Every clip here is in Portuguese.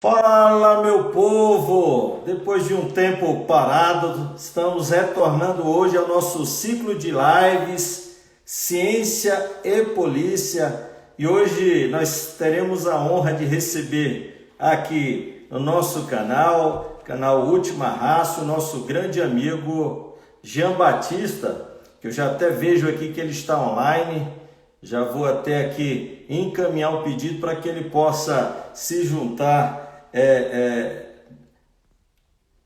Fala, meu povo! Depois de um tempo parado, estamos retornando hoje ao nosso ciclo de lives Ciência e Polícia. E hoje nós teremos a honra de receber aqui no nosso canal Última Raça, o nosso grande amigo Jean Batista, que eu já até vejo aqui que ele está online. Já vou até aqui encaminhar o pedido para que ele possa se juntar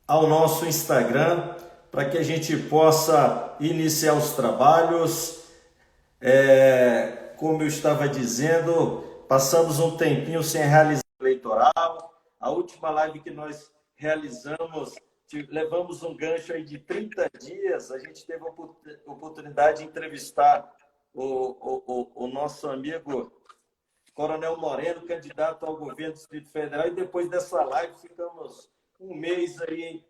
ao nosso Instagram, para que a gente possa iniciar os trabalhos. Como eu estava dizendo, passamos um tempinho sem realizar o eleitoral. A última live que nós realizamos, levamos um gancho aí de 30 dias. A gente teve a oportunidade de entrevistar o nosso amigo Coronel Moreno, candidato ao governo do Distrito Federal, e depois dessa live ficamos um mês aí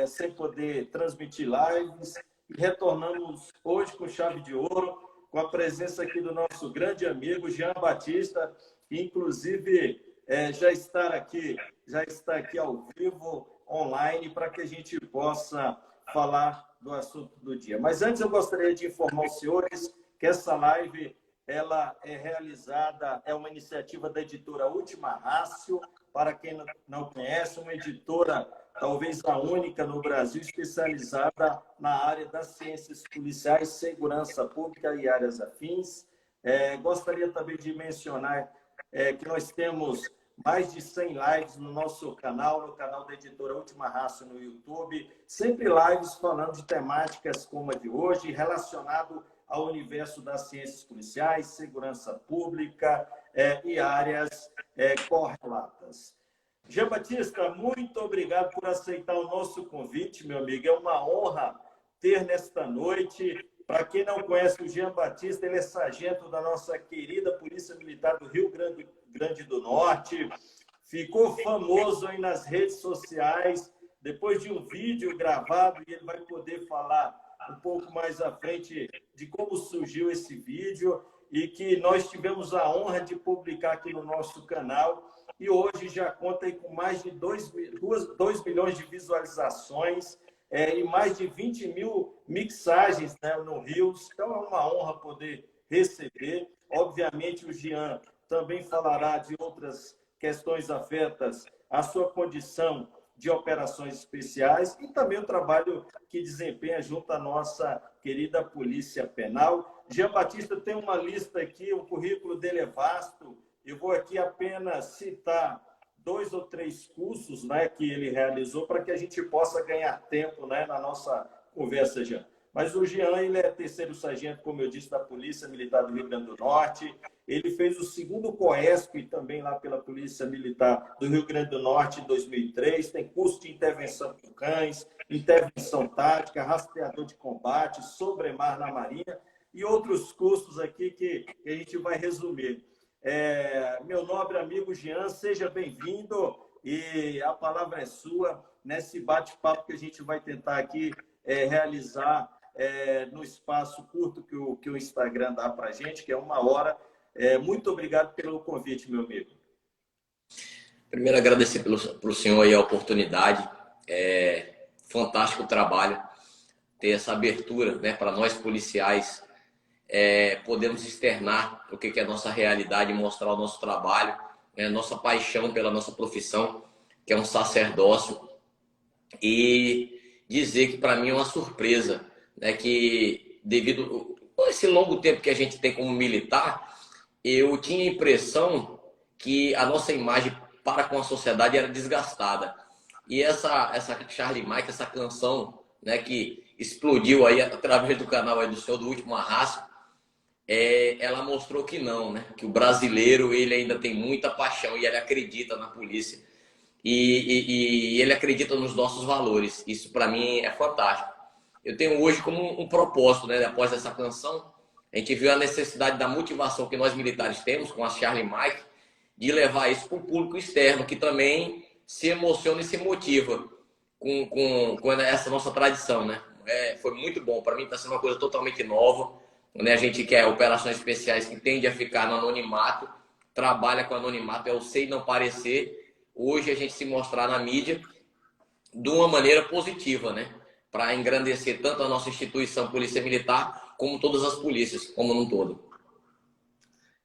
sem poder transmitir lives, e retornamos hoje com chave de ouro, com a presença aqui do nosso grande amigo Jean Batista, que inclusive já está aqui ao vivo, online, para que a gente possa falar do assunto do dia. Mas antes eu gostaria de informar os senhores que essa live ela é realizada, é uma iniciativa da editora Última Rácio. Para quem não conhece, uma editora talvez a única no Brasil especializada na área das ciências policiais, segurança pública e áreas afins. Gostaria também de mencionar que nós temos mais de 100 lives no nosso canal, no canal da editora Última Rácio no YouTube, sempre lives falando de temáticas como a de hoje, relacionado ao universo das ciências policiais, segurança pública e áreas correlatas. Jean Batista, muito obrigado por aceitar o nosso convite, meu amigo. É uma honra ter nesta noite. Para quem não conhece o Jean Batista, ele é sargento da nossa querida Polícia Militar do Rio Grande do Norte. Ficou famoso aí nas redes sociais, depois de um vídeo gravado, e ele vai poder falar um pouco mais à frente de como surgiu esse vídeo, e que nós tivemos a honra de publicar aqui no nosso canal, e hoje já conta aí com mais de 2 milhões de visualizações e mais de 20 mil mixagens, né, no Reels. Então é uma honra poder receber. Obviamente o Jean também falará de outras questões afetas à sua condição de operações especiais e também o trabalho que desempenha junto à nossa querida Polícia Penal. Jean Batista tem uma lista aqui, o currículo dele é vasto. Eu vou aqui apenas citar 2 ou 3 cursos, né, que ele realizou para que a gente possa ganhar tempo, né, na nossa conversa, Jean. Mas o Jean, ele é terceiro sargento, como eu disse, da Polícia Militar do Rio Grande do Norte. Ele fez o segundo COESP também lá pela Polícia Militar do Rio Grande do Norte em 2003. Tem curso de intervenção com cães, intervenção tática, rastreador de combate, sobremar na Marinha e outros cursos aqui que a gente vai resumir. Meu nobre amigo Jean, seja bem-vindo e a palavra é sua nesse bate-papo que a gente vai tentar aqui realizar no espaço curto que o Instagram dá para a gente, que é 1 hora. Muito obrigado pelo convite, meu amigo. Primeiro, agradecer pelo senhor aí a oportunidade. Fantástico o trabalho, ter essa abertura, né, para nós policiais podemos externar o que é a nossa realidade, mostrar o nosso trabalho, né, nossa paixão pela nossa profissão, que é um sacerdócio, e dizer que para mim é uma surpresa, né, que devido a esse longo tempo que a gente tem como militar, eu tinha a impressão que a nossa imagem para com a sociedade era desgastada. E essa Charlie Mike, essa canção, né, que explodiu aí através do canal aí do senhor do Último Arrasto, ela mostrou que não, né? Que o brasileiro ele ainda tem muita paixão e ele acredita na polícia e ele acredita nos nossos valores. Isso para mim é fantástico. Eu tenho hoje como um propósito, né? Após essa canção, a gente viu a necessidade da motivação que nós militares temos com a Charlie Mike de levar isso para o público externo, que também se emociona e se motiva com essa nossa tradição, né? Foi muito bom. Para mim está sendo uma coisa totalmente nova. A gente quer operações especiais que tende a ficar no anonimato, trabalha com anonimato, é o sei não parecer, hoje a gente se mostrar na mídia de uma maneira positiva, né? Para engrandecer tanto a nossa instituição Polícia Militar, como todas as polícias, como num todo.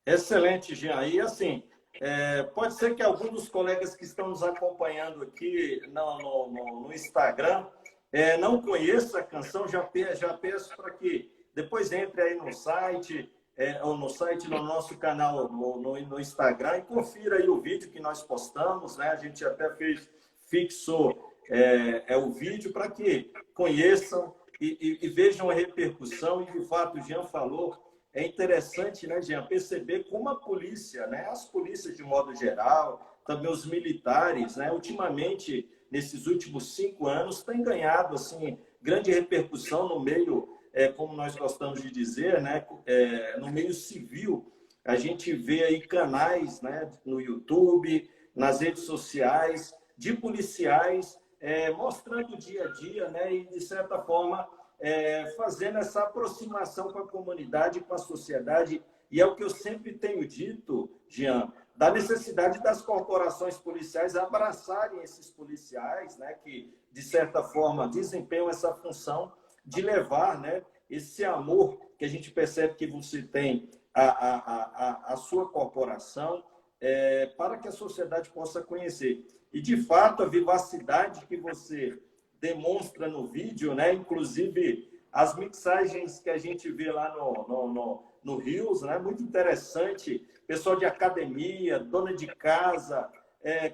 Excelente, Jean. E assim, pode ser que alguns dos colegas que estão nos acompanhando aqui no Instagram não conheça a canção, já peço para que depois entre aí no site, ou no nosso canal no Instagram, e confira aí o vídeo que nós postamos, né? A gente até fixou o vídeo para que conheçam e vejam a repercussão. E, de fato, o Jean falou, é interessante, né, Jean, perceber como a polícia, né, as polícias de modo geral, também os militares, né, ultimamente, nesses últimos 5 anos, têm ganhado assim, grande repercussão no meio, como nós gostamos de dizer, né, no meio civil. A gente vê aí canais, né, no YouTube, nas redes sociais, de policiais mostrando o dia a dia, né, e, de certa forma, fazendo essa aproximação com a comunidade, com a sociedade. E é o que eu sempre tenho dito, Jean, da necessidade das corporações policiais abraçarem esses policiais, né, que, de certa forma, desempenham essa função de levar, né, esse amor que a gente percebe que você tem à sua corporação, para que a sociedade possa conhecer. E, de fato, a vivacidade que você demonstra no vídeo, né? Inclusive as mixagens que a gente vê lá no Rios, né? Muito interessante. Pessoal de academia, dona de casa,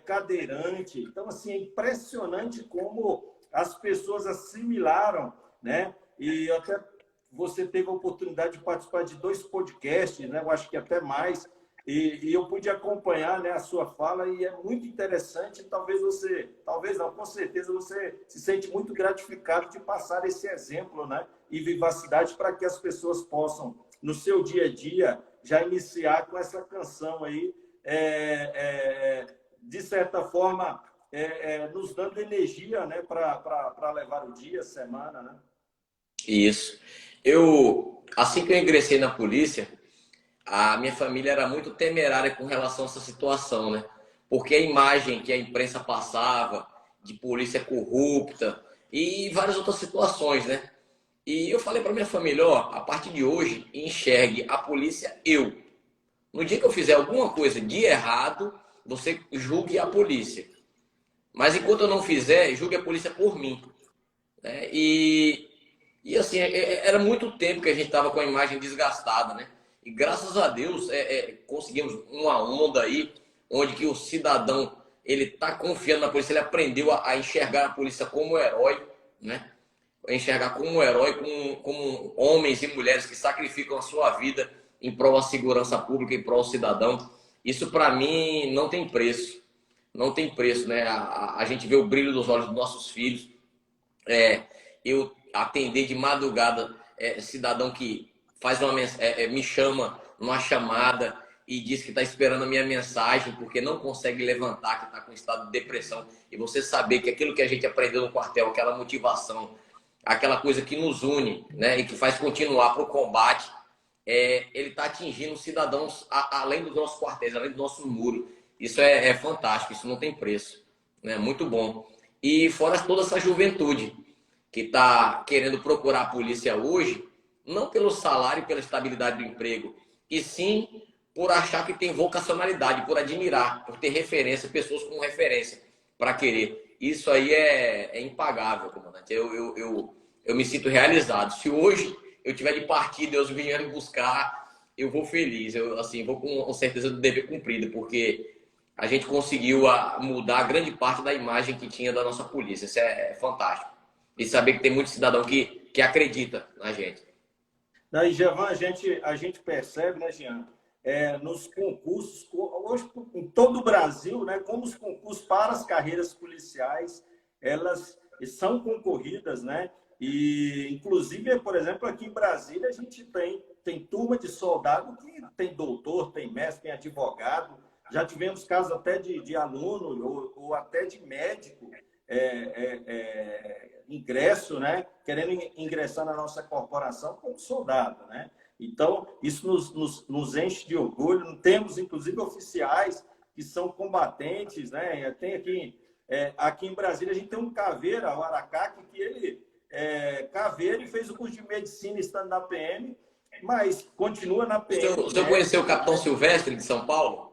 cadeirante. Então, assim, é impressionante como as pessoas assimilaram, né? E até você teve a oportunidade de participar de 2 podcasts, né? Eu acho que até mais. E eu pude acompanhar, né, a sua fala, e é muito interessante. Talvez não, com certeza você se sente muito gratificado de passar esse exemplo, né, e vivacidade para que as pessoas possam, no seu dia a dia, já iniciar com essa canção aí, de certa forma, nos dando energia, né, para levar o dia, a semana, né? Isso. Assim que eu ingressei na polícia, a minha família era muito temerária com relação a essa situação, né? Porque a imagem que a imprensa passava de polícia corrupta e várias outras situações, né? E eu falei para minha família, ó, a partir de hoje, enxergue a polícia eu. No dia que eu fizer alguma coisa de errado, você julgue a polícia. Mas enquanto eu não fizer, julgue a polícia por mim, né? E assim, era muito tempo que a gente estava com a imagem desgastada, né? E graças a Deus conseguimos uma onda aí, onde que o cidadão ele está confiando na polícia, ele aprendeu a enxergar a polícia como herói, né? A enxergar como um herói, como homens e mulheres que sacrificam a sua vida em prol da segurança pública, em prol do cidadão. Isso para mim não tem preço, não tem preço, né? A gente vê o brilho dos olhos dos nossos filhos. Eu atender de madrugada cidadão que me chama numa chamada e diz que está esperando a minha mensagem porque não consegue levantar, que está com estado de depressão. E você saber que aquilo que a gente aprendeu no quartel, aquela motivação, aquela coisa que nos une, né, e que faz continuar para o combate, ele está atingindo cidadãos além dos nossos quartéis, além do nosso muro. Isso é fantástico, isso não tem preço, né? Muito bom. E fora toda essa juventude que está querendo procurar a polícia hoje, não pelo salário e pela estabilidade do emprego, e sim por achar que tem vocacionalidade, por admirar, por ter referência, pessoas com referência para querer. Isso aí é impagável, comandante. Eu me sinto realizado. Se hoje eu tiver de partir, Deus vier me buscar, eu vou feliz. Eu assim, vou com certeza do dever cumprido, porque a gente conseguiu mudar grande parte da imagem que tinha da nossa polícia. Isso é fantástico. E saber que tem muito cidadão que acredita na gente. Daí, Jevan, a gente percebe, né, Jean, nos concursos, hoje em todo o Brasil, né, como os concursos para as carreiras policiais, elas são concorridas, né? E, inclusive, por exemplo, aqui em Brasília, a gente tem turma de soldado que tem doutor, tem mestre, tem advogado. Já tivemos casos até de aluno ou até de médico ingresso, né? Querendo ingressar na nossa corporação como soldado, né? Então, isso nos enche de orgulho. Temos, inclusive, oficiais que são combatentes, né? Tem aqui em Brasília, a gente tem um caveira, o Aracaque, que ele é caveira e fez o curso de medicina estando na PM, mas continua na PM. O senhor conheceu o Capitão Silvestre de São Paulo?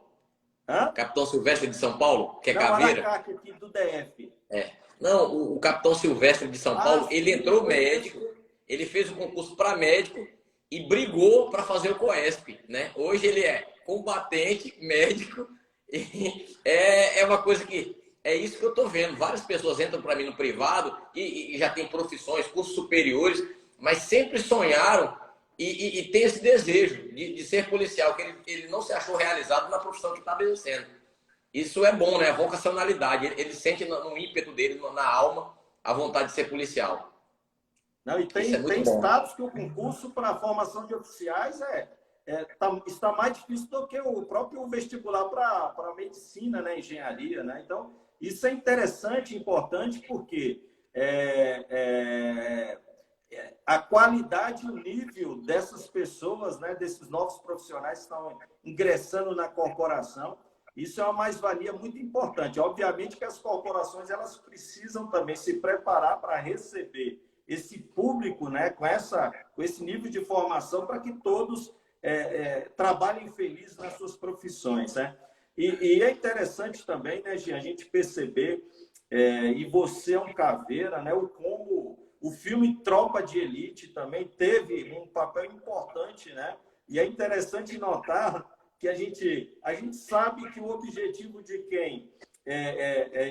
Hã? Capitão Silvestre de São Paulo, que é Não, caveira? Aracaque aqui do DF. É. Não, o Capitão Silvestre de São Paulo, ele entrou médico, ele fez o concurso para médico e brigou para fazer o COESP, né? Hoje ele é combatente, médico, e é uma coisa que é isso que eu estou vendo. Várias pessoas entram para mim no privado e já têm profissões, cursos superiores, mas sempre sonharam e tem esse desejo de ser policial, que ele não se achou realizado na profissão que estava exercendo. Isso é bom, né? A vocacionalidade. Ele sente no ímpeto dele, na alma, a vontade de ser policial. Não, e tem estados que o concurso para a formação de oficiais está mais difícil do que o próprio vestibular para medicina, né? Engenharia, né? Então, isso é interessante, importante, porque a qualidade e o nível dessas pessoas, né? Desses novos profissionais que estão ingressando na corporação, isso é uma mais-valia muito importante. Obviamente que as corporações elas precisam também se preparar para receber esse público, né, com esse nível de formação para que todos trabalhem felizes nas suas profissões. Né? E é interessante também, né, Gia, a gente perceber, e você é um caveira, né, como o filme Tropa de Elite também teve um papel importante, né? E é interessante notar que a gente sabe que o objetivo de quem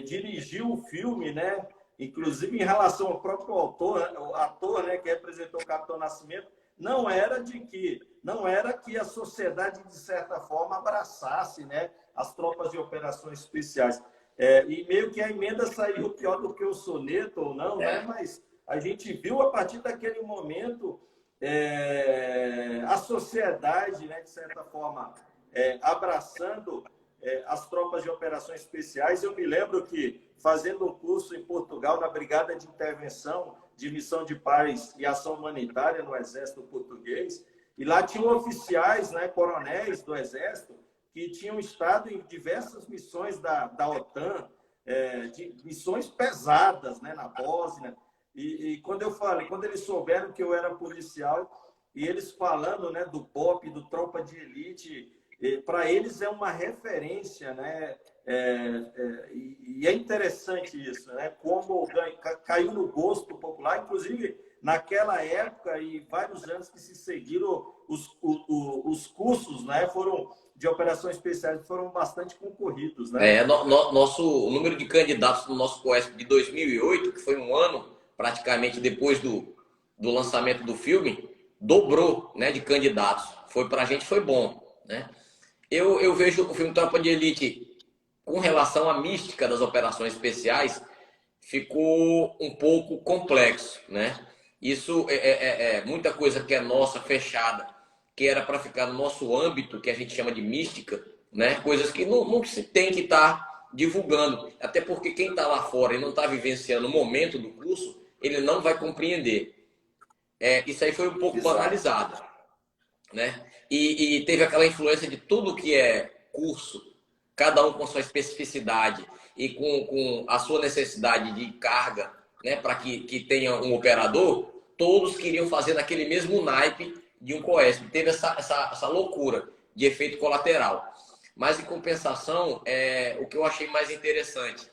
dirigiu o filme, né, inclusive em relação ao próprio o ator, né, que representou o Capitão Nascimento, não era que a sociedade, de certa forma, abraçasse, né, as tropas de operações especiais. E meio que a emenda saiu pior do que o soneto, ou não, né? Mas a gente viu, a partir daquele momento, a sociedade, né, de certa forma, abraçando as tropas de operações especiais. Eu me lembro que, fazendo um curso em Portugal, na Brigada de Intervenção de Missão de Paz e Ação Humanitária no Exército Português, e lá tinham oficiais, né, coronéis do Exército, que tinham estado em diversas missões da OTAN, de missões pesadas, né, na Bósnia. E quando eles souberam que eu era policial, e eles falando, né, do BOP, do Tropa de Elite, para eles é uma referência, né? E é interessante isso, né? Como caiu no gosto popular, inclusive naquela época e vários anos que se seguiram, os cursos, né, de operações especiais foram bastante concorridos, né? O número de candidatos no nosso COESP de 2008, que foi um ano praticamente depois do lançamento do filme, dobrou, né, de candidatos. Pra gente foi bom, né? Eu vejo o filme Tropa de Elite, com relação à mística das operações especiais, ficou um pouco complexo, né? Isso muita coisa que é nossa, fechada, que era para ficar no nosso âmbito, que a gente chama de mística, né? Coisas que não se tem que estar divulgando. Até porque quem está lá fora e não está vivenciando o momento do curso, ele não vai compreender. Isso aí foi um pouco banalizado, né? E teve aquela influência de tudo que é curso, cada um com sua especificidade e com a sua necessidade de carga, né, para que tenha um operador, todos queriam fazer naquele mesmo naipe de um COESP. Teve essa loucura de efeito colateral. Mas, em compensação, o que eu achei mais interessante,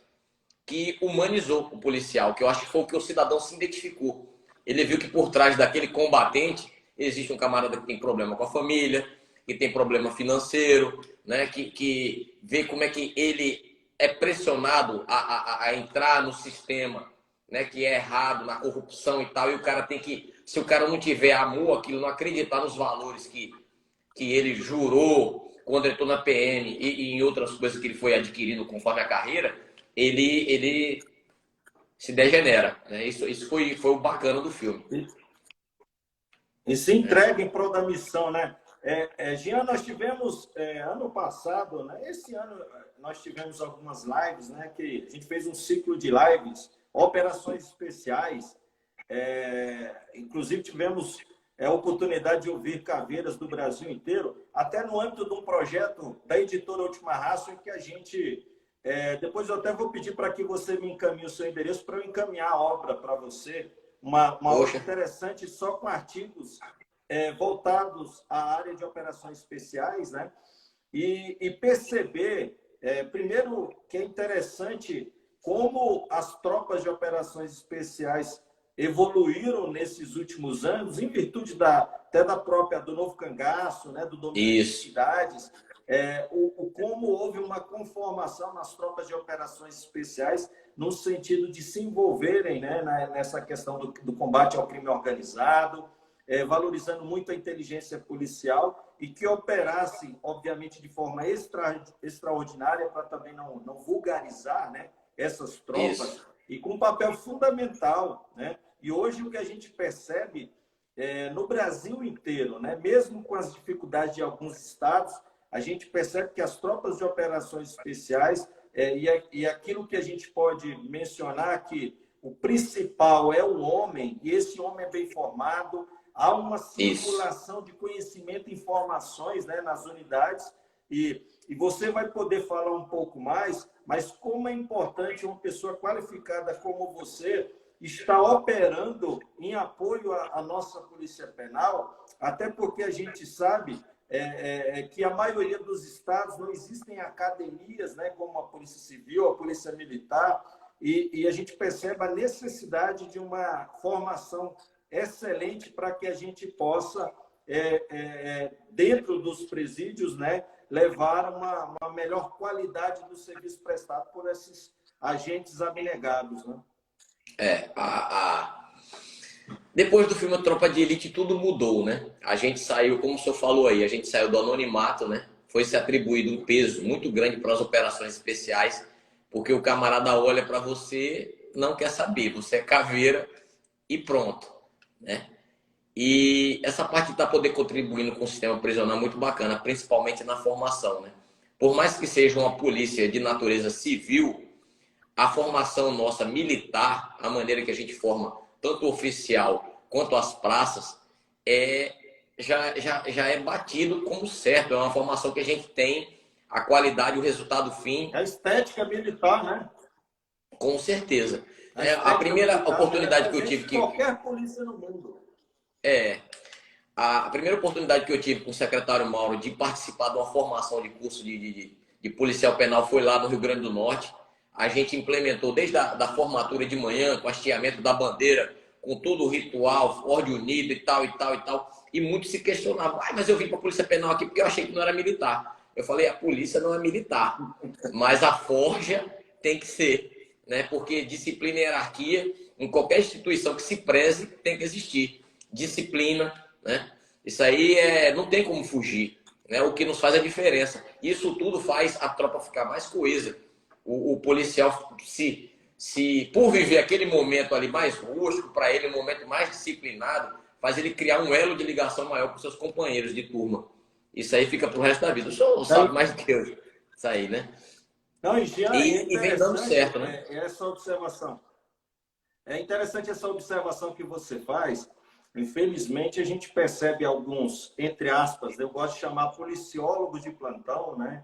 que humanizou o policial, que eu acho que foi o que o cidadão se identificou. Ele viu que por trás daquele combatente existe um camarada que tem problema com a família, que tem problema financeiro, né? que vê como é que ele é pressionado a entrar no sistema, né? Que é errado, na corrupção e tal, e o cara tem que, se o cara não tiver amor àquilo, não acreditar nos valores que ele jurou quando ele entrou na PM e em outras coisas que ele foi adquirindo conforme a carreira, ele se degenera, né? Isso foi o bacana do filme. E se entrega em prol da missão, né? Jean, nós tivemos ano passado, né? Esse ano nós tivemos algumas lives, né? Que a gente fez um ciclo de lives, operações especiais. Inclusive tivemos a oportunidade de ouvir caveiras do Brasil inteiro, até no âmbito de um projeto da editora Última Raça, em que a gente... depois eu até vou pedir para que você me encaminhe o seu endereço para eu encaminhar a obra para você, uma obra interessante só com artigos voltados à área de operações especiais, né? E perceber, primeiro, que é interessante como as tropas de operações especiais evoluíram nesses últimos anos, em virtude até do novo cangaço, né, do domínio de cidades, como houve uma conformação nas tropas de operações especiais no sentido de se envolverem, né, nessa questão do combate ao crime organizado, valorizando muito a inteligência policial e que operasse, obviamente, de forma extraordinária para também não vulgarizar, né, essas tropas, e com um papel fundamental, né? E hoje o que a gente percebe no Brasil inteiro, né, mesmo com as dificuldades de alguns estados, a gente percebe que as tropas de operações especiais e aquilo que a gente pode mencionar que o principal é o homem, e esse homem é bem formado, há uma circulação de conhecimento e informações, né, nas unidades, e você vai poder falar um pouco mais, mas como é importante uma pessoa qualificada como você estar operando em apoio à nossa Polícia Penal, até porque a gente sabe que a maioria dos estados não existem academias, né, como a Polícia Civil, a Polícia Militar, e a gente percebe a necessidade de uma formação excelente para que a gente possa, dentro dos presídios, né, levar uma melhor qualidade do serviço prestado por esses agentes abnegados, né? Depois do filme Tropa de Elite, tudo mudou, né? A gente saiu, como o senhor falou aí, a gente saiu do anonimato, né? Foi se atribuído um peso muito grande para as operações especiais, porque o camarada olha para você, não quer saber, você é caveira e pronto, né? E essa parte está poder contribuindo com o sistema prisional é muito bacana, principalmente na formação, né? Por mais que seja uma polícia de natureza civil, a formação nossa militar, a maneira que a gente forma tanto o oficial quanto as praças, já é batido como certo. É uma formação que a gente tem a qualidade, o resultado fim. A estética militar, né? Com certeza. A primeira oportunidade que eu tive que... Qualquer polícia no mundo. A primeira oportunidade que eu tive com o secretário Mauro de participar de uma formação de curso de policial penal foi lá no Rio Grande do Norte. A gente implementou desde a formatura de manhã, com hasteamento da bandeira, com todo o ritual, ordem unida e tal, e tal, e tal. E muitos se questionavam, mas eu vim para a Polícia Penal aqui porque eu achei que não era militar. Eu falei, a polícia não é militar, mas a forja tem que ser, né? Porque disciplina e hierarquia, em qualquer instituição que se preze, tem que existir. Disciplina, né? Isso aí não tem como fugir, né? O que nos faz a diferença. Isso tudo faz a tropa ficar mais coesa. O policial, se por viver aquele momento ali mais rústico, para ele, um momento mais disciplinado, faz ele criar um elo de ligação maior com seus companheiros de turma. Isso aí fica pro resto da vida. O senhor sabe mais do que eu. Isso aí, né? Não, Jean, e vem dando certo, né? Essa observação. É interessante essa observação que você faz. Infelizmente, a gente percebe alguns, entre aspas, eu gosto de chamar policiólogos de plantão, né?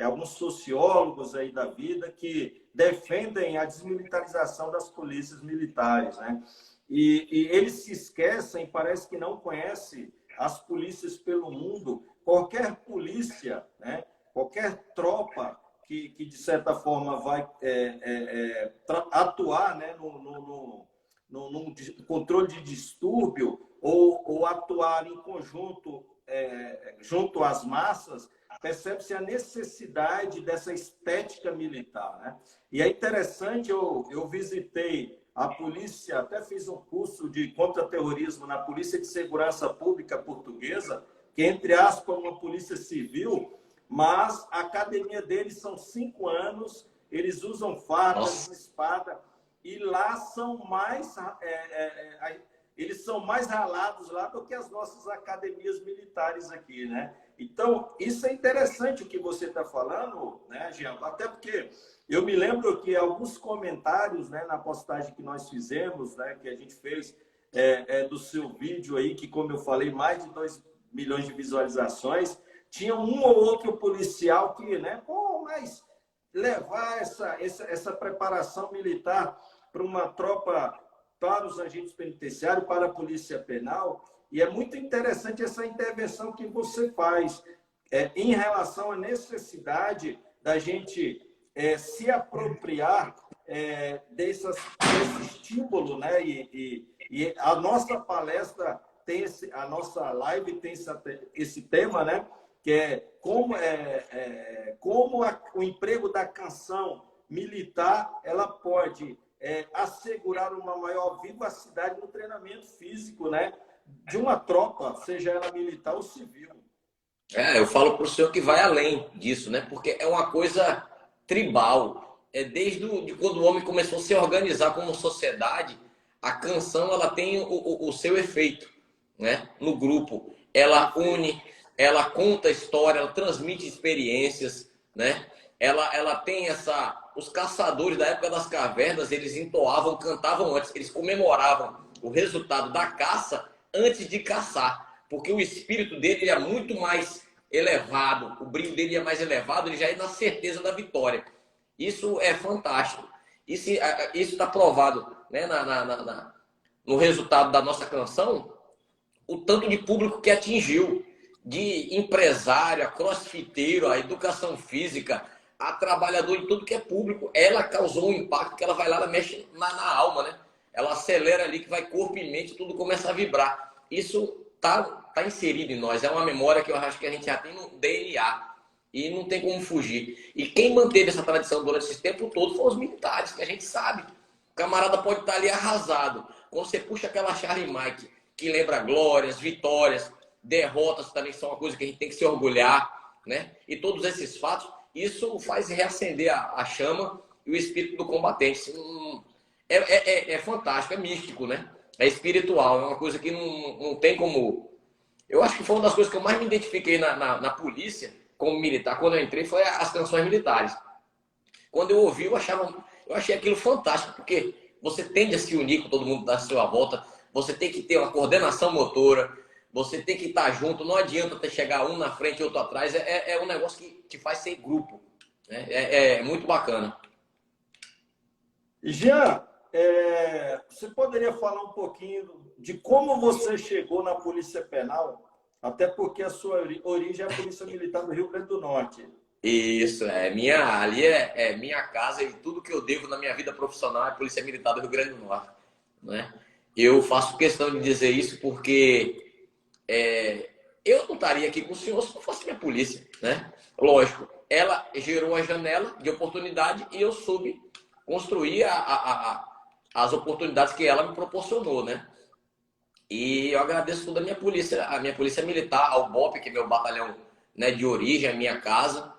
Alguns sociólogos aí da vida que defendem a desmilitarização das polícias militares, né? E eles se esquecem, parece que não conhecem as polícias pelo mundo. Qualquer polícia, né? Qualquer tropa que de certa forma vai atuar, né? no controle de distúrbio ou atuar em conjunto junto às massas, percebe-se a necessidade dessa estética militar, né? E é interessante, eu visitei a polícia, até fiz um curso de contra-terrorismo na Polícia de Segurança Pública Portuguesa, que, entre aspas, é uma polícia civil, mas a academia deles são 5 anos, eles usam facas, espada, e lá são mais... eles são mais ralados lá do que as nossas academias militares aqui, né? Então, isso é interessante o que você está falando, né, Jean? Até porque eu me lembro que alguns comentários, né, na postagem que nós fizemos, né, que a gente fez do seu vídeo aí, que, como eu falei, mais de 2 milhões de visualizações. Tinha um ou outro policial que, né, pô, mas levar essa preparação militar para uma tropa, para os agentes penitenciários, para a polícia penal. E é muito interessante essa intervenção que você faz em relação à necessidade da gente se apropriar desse estímulo, né? E a nossa palestra tem a nossa live tem esse tema, né? Que é como o emprego da canção militar ela pode assegurar uma maior vivacidade no treinamento físico, né? De uma tropa, seja ela militar ou civil. Eu falo para o senhor que vai além disso, né? Porque é uma coisa tribal. Desde quando o homem começou a se organizar como sociedade, a canção ela tem o seu efeito, né? No grupo. Ela une, ela conta história, ela transmite experiências, né? Ela tem os caçadores da época das cavernas, eles entoavam, cantavam antes, eles comemoravam o resultado da caça antes de caçar, porque o espírito dele é muito mais elevado, o brilho dele é mais elevado, ele já é na certeza da vitória. Isso é fantástico. Isso está provado, né, no resultado da nossa canção, o tanto de público que atingiu, de empresário, a crossfiteiro, a educação física, a trabalhador de tudo que é público. Ela causou um impacto que ela vai lá, ela mexe na alma, né? Ela acelera ali, que vai corpo e mente, tudo começa a vibrar. Isso tá inserido em nós, é uma memória que eu acho que a gente já tem no DNA e não tem como fugir. E quem manteve essa tradição durante esse tempo todo foram os militares, que a gente sabe. O camarada pode estar ali arrasado. Quando você puxa aquela Charlie Mike, que lembra glórias, vitórias, derrotas também são uma coisa que a gente tem que se orgulhar, né? E todos esses fatos, isso faz reacender a chama e o espírito do combatente. É fantástico, é místico, né? É espiritual, é uma coisa que não tem como... Eu acho que foi uma das coisas que eu mais me identifiquei na polícia, como militar, quando eu entrei, foi as canções militares. Quando eu ouvi, eu achei aquilo fantástico, porque você tende a se unir com todo mundo da sua volta, você tem que ter uma coordenação motora, você tem que estar junto, não adianta até chegar um na frente e outro atrás, é um negócio que te faz ser grupo, né? É muito bacana. Jean, você poderia falar um pouquinho de como você chegou na Polícia Penal? Até porque a sua origem é a Polícia Militar do Rio Grande do Norte. Isso, ali é minha casa e tudo que eu devo na minha vida profissional é a Polícia Militar do Rio Grande do Norte, né? Eu faço questão de dizer isso porque eu não estaria aqui com o senhor se não fosse minha polícia, né? Lógico, ela gerou a janela de oportunidade e eu soube construir as oportunidades que ela me proporcionou, né? E eu agradeço toda a minha polícia militar, ao BOP, que é meu batalhão, né, de origem, a minha casa,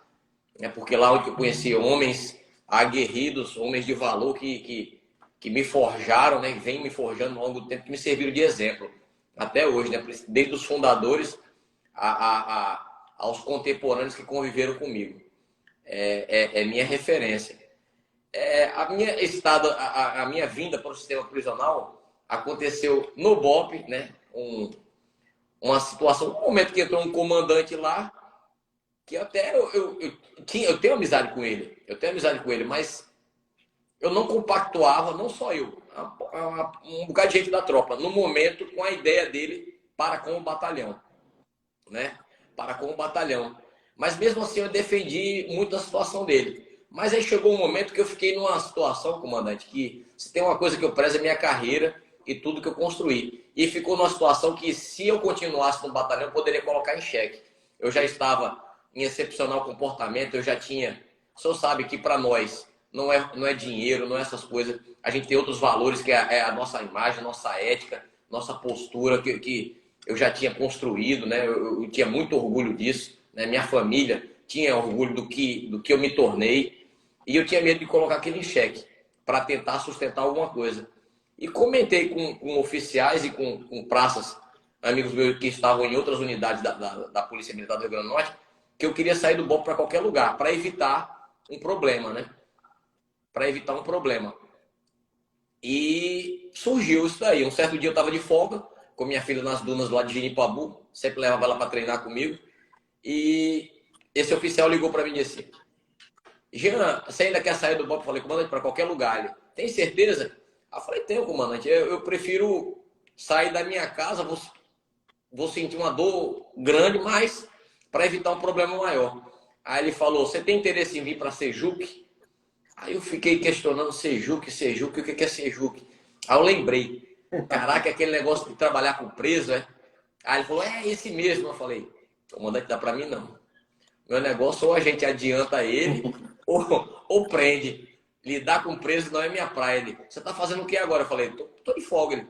né? Porque lá onde eu conheci homens aguerridos, homens de valor que me forjaram, né? Vêm me forjando ao longo do tempo, que me serviram de exemplo até hoje, né? Desde os fundadores aos contemporâneos que conviveram comigo. É minha referência. A minha vinda para o sistema prisional aconteceu no BOP, né? Uma situação, um momento que entrou um comandante lá, que até eu tenho amizade com ele, mas eu não compactuava, não só eu, um bocado de gente da tropa, no momento, com a ideia dele para com o batalhão, né? Para com o batalhão. Mas mesmo assim eu defendi muito a situação dele. Mas aí chegou um momento que eu fiquei numa situação, comandante, que se tem uma coisa que eu prezo é minha carreira e tudo que eu construí. E ficou numa situação que, se eu continuasse no batalhão, eu poderia colocar em xeque. Eu já estava em excepcional comportamento, eu já tinha... O senhor sabe que para nós não é dinheiro, não é essas coisas. A gente tem outros valores, que é a nossa imagem, nossa ética, nossa postura, que eu já tinha construído, né? Eu tinha muito orgulho disso, né? Minha família tinha orgulho do que eu me tornei. E eu tinha medo de colocar aquilo em xeque, para tentar sustentar alguma coisa. E comentei com oficiais e com praças, amigos meus que estavam em outras unidades da Polícia Militar do Rio Grande do Norte, que eu queria sair do BOP para qualquer lugar, para evitar um problema, né? Para evitar um problema. E surgiu isso daí. Um certo dia eu estava de folga com minha filha nas dunas lá de Genipabu, sempre levava ela para treinar comigo. E esse oficial ligou para mim e disse: Jean, você ainda quer sair do BOP? Eu falei: comandante, para qualquer lugar. Ele: tem certeza? Eu falei: tenho, comandante. Eu prefiro sair da minha casa, vou sentir uma dor grande, mas para evitar um problema maior. Aí ele falou: você tem interesse em vir para Sejuque? Aí eu fiquei questionando: Sejuque, o que é Sejuque? Aí eu lembrei: caraca, aquele negócio de trabalhar com preso, é? Aí ele falou: é esse mesmo. Eu falei: comandante, dá para mim não. Meu negócio, ou a gente adianta ele, ou prende. Lidar com preso não é minha praia. Ele: você tá fazendo o que agora? Eu falei: tô de folga. Ele: